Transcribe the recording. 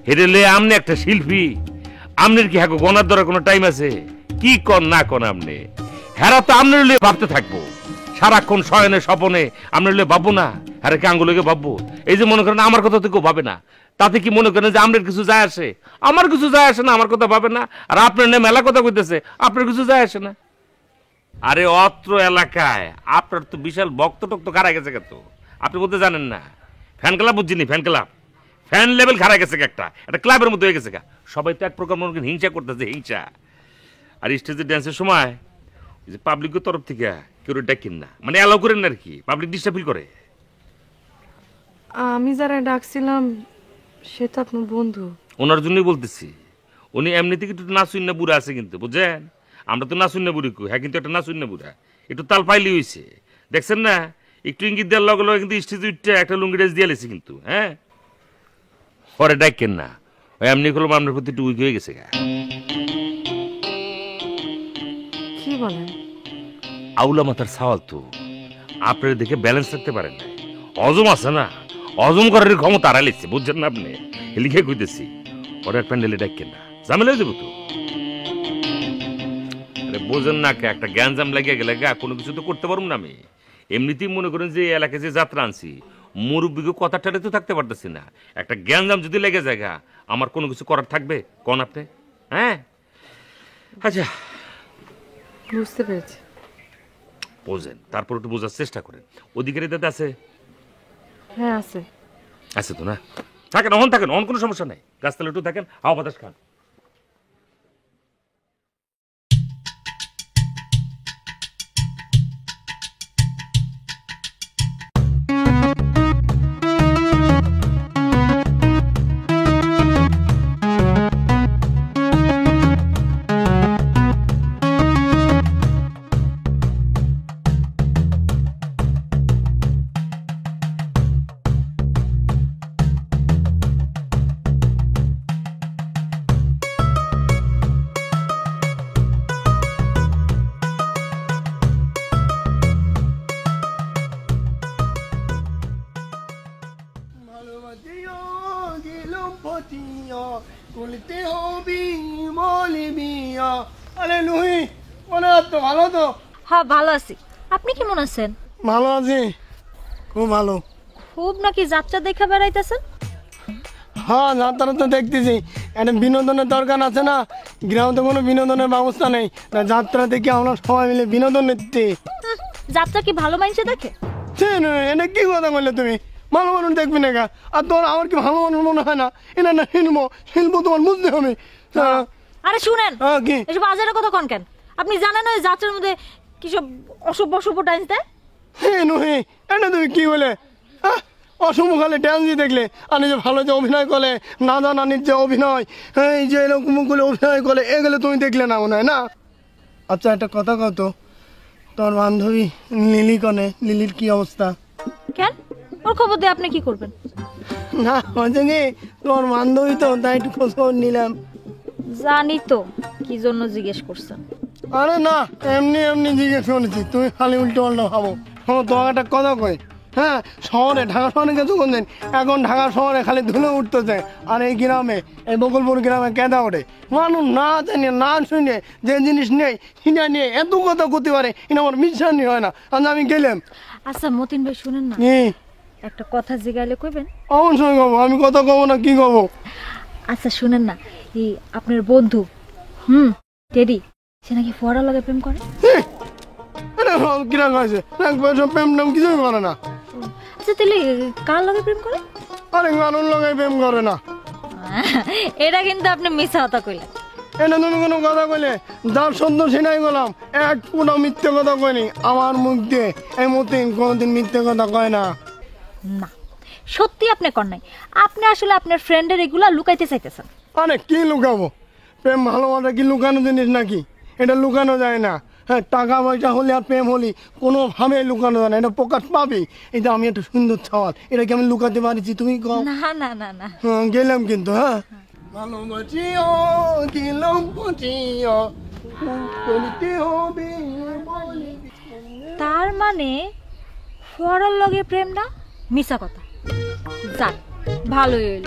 হেরে লে আমনে একটা শিল্পী, আমনের কি হ্যাঁ গনার ধরে কোনো টাইম আছে? কি কন না কন আমনে, হেরা তো আমনের লিয়ে ভাবতে থাকবো সারাক্ষণ, শয়নে স্বপনে আমনের লিয়ে ভাববো না, হ্যাঁ কে আঙ্গুলকে ভাববো? এই যে মনে করেন আমার কথা তো কেউ ভাবে না, তাতে কি মনে করেন যে আমনের কিছু যায় আসে? আমার কিছু যায় আসে না, আমার কথা ভাবে না। আর আপনার না মেলা কথা কইতেছে, আপনার কিছু যায় আসে না। আরে অত্র এলাকায় আপনার তো বিশাল ভক্ত টক্ত খারা গেছে কত, আপনি বলতে জানেন না? ফ্যান ক্লাব বুঝছিনি? ফ্যান ক্লাব, ফ্যান লেভেল খারা গেছে একটা ক্লাবের মধ্যে হয়ে গেছে গা। সবাই তো এক প্রকার মনে করেন হিংসা করতেছে, হিংসা। আর স্টেজে ড্যান্সের সময় যে পাবলিকের তরফ থেকে কেউ ডাকেন না, মানে অ্যালাউ করেন না আর কি, পাবলিক ডিস্টার্ব ফিল করে। আমি যারা ডাকছিলাম সে তো আপনার বন্ধু। ওনার জন্যই বলতেছি, উনি এমনিতে কিন্তু নাচুন না বুড়া আছে কিন্তু, বুঝছেন? আমরা তো নাচুন না বুড়ি কই, হ্যাঁ কিন্তু একটা নাচুন না বুড়া, একটু তাল পাইলি হয়েছে, দেখছেন না? একটু ইঙ্গিত দেওয়ার লগে লগে কিন্তু স্টেজে উঠে একটা লুঙ্গি ড্রেস দিয়ে লেছে কিন্তু, হ্যাঁ পরে ডাকেন না। ওই এমনি করলাম আপনার প্রতি একটু উইক হয়ে গেছে গা। কি বলেন? আউলা মাথার সওয়াল তো, আপনার দেখে ব্যালেন্স রাখতে পারেন না, হজম আছে না, হজম করার ক্ষমতা হারাইছে, বুঝছেন না? আপনি লিখে কইতেছি ওর এক প্যান্ডেলে ডাকেন না, ঝামেলা হয়ে যাবো তো। বোঝেন না কে, একটা গ্যাঞ্জাম লাগিয়ে গেলে গা কোনো কিছু তো করতে পারবো না আমি। এমনিতেই মনে করেন যে এলাকায় যে যাত্রা আনছি, মুরব্বীকে কথা ঠারে তো থাকতে পারতেছি না, একটা গ্যাঞ্জাম যদি লেগে যায় গা, আমার কোনো কিছু করার থাকবে কোন আপনি? হ্যাঁ আচ্ছা বুঝতে পেরেছি। বোঝেন, তারপর একটু বোঝার চেষ্টা করেন। অধিকারী দাদা আছে? হ্যাঁ আছে। আছে তো না? থাকেন, অহন থাকেন, অহন কোনো সমস্যা নাই, গাছতলা একটু থাকেন, হাওয়া বাতাস খান। ভালো তো? হ্যাঁ ভালো আছি, আপনি কেমন আছেন? ভালো আছি, খুব ভালো। খুব নাকি যাত্রা দেখা বেড়াইতেছেন? হ্যাঁ যাত্রা তো দেখতেছি, একটা বিনোদনের দরকার আছে না, গ্রামে তো কোনো বিনোদনের ব্যবস্থা নেই, যাত্রা দেখে আমরা সবাই মিলে বিনোদন নিচ্ছি। যাত্রা কি ভালো মানুষে দেখে? এটা কি কথা বললে তুমি? ভালো মানুষ দেখবি না গা? আর তোর আমার কি ভালো মানুষ মনে হয় না? এটা না শিল্প, শিল্প তোমার বুঝতে হবে। আরে শুনেন, কি এসব আজের কথা কোন কেন? আপনি জানেন ওই যাত্রার মধ্যে কি সব অসভ্য অসভ্য ডান্স দেয়? হ্যাঁ নহি, এটা তুমি কি বলে? অসম খালে ড্যান্স দিয়ে দেখলে, আর যে ভালো যে অভিনয় করে, নাদা নানির যে অভিনয়, এই যে এরকম করে অভিনয় করে, এগুলো তুমি দেখলে না মনে হয় না? আচ্ছা একটা কথা কত, তোর বান্ধবী লিলি কনে, লিলির কি অবস্থা? কেন, ওর খবর দিয়ে আপনি কি করবেন? না হচ্ছে কি, তোমার বান্ধবী তো, তাই একটু খোঁজ খবর নিলাম। জানি তো কি জন্য জিজ্ঞেস করছেন। আরে না, এমনি এমনি জিজ্ঞেস করেছি, তুমি খালি উল্টো পাল্টা ভাবো। তোমাকে একটা কথা কই, হ্যাঁ শহরে, ঢাকা শহরে গেছো কোন দিন? এখন ঢাকা শহরে খালি ধুলো উঠতেছে, আর এই গ্রামে, এই বকুলপুর গ্রামে কেঁদা ওঠে। মানুষ না জানে না শুনে যে জিনিস নেই সেটা নিয়ে এত কথা করতে পারে, এটা আমার বিশ্বাসই হয় না। আজ আমি গেলাম। আচ্ছা মতিন ভাই শুনেন না, একটা কথা জিগাইলে কইবেন? অবশ্যই কবো, আমি কথা কবো না কি কবো? আচ্ছা শুনেন না, এই আপনার বন্ধু টেডি, সে নাকি ফোয়ারা লাগে প্রেম করে। কিরকম আছে? প্রেম নাম কিছুই করে না। আচ্ছা তাহলে কার লাগে প্রেম করে? আরে মানুষ লগে প্রেম করে না। এটা কিন্তু আপনি মিথ্যা কথা কইলেন। এটা তুমি কোনো কথা কইলে, যার সত্য সেটাই বললাম, এক পুরো মিথ্যে কথা কইনি আমার মুখ দিয়ে। এই মতিন কোনোদিন মিথ্যে কথা কয় না। না সত্যি আপনি কর নাই, আপনি আসলে আপনার ফ্রেন্ডের এগুলা লুকাইতে চাইতেছেন। আরে কি লুকাবো? প্রেম ভালোবাসা কি লুকানো জিনিস নাকি? এটা লুকানো যায় না। হ্যাঁ টাকা পয়সা হলে আর প্রেম হলে কোনোভাবে লুকানো যায় না, এটা প্রকাশ পাবে। এটা আমি একটা সুন্দর ছাওয়াল, এটা কি আমি লুকাতে পারছি? তুমি কও না না না না। গেলাম কিন্তু, হ্যাঁ ভালোবাসিও গেলাম পচিও বলিতে হবে। তার মানে ফোয়ারার লগে প্রেম না, মিছা কথা। যাক ভালোই হইল।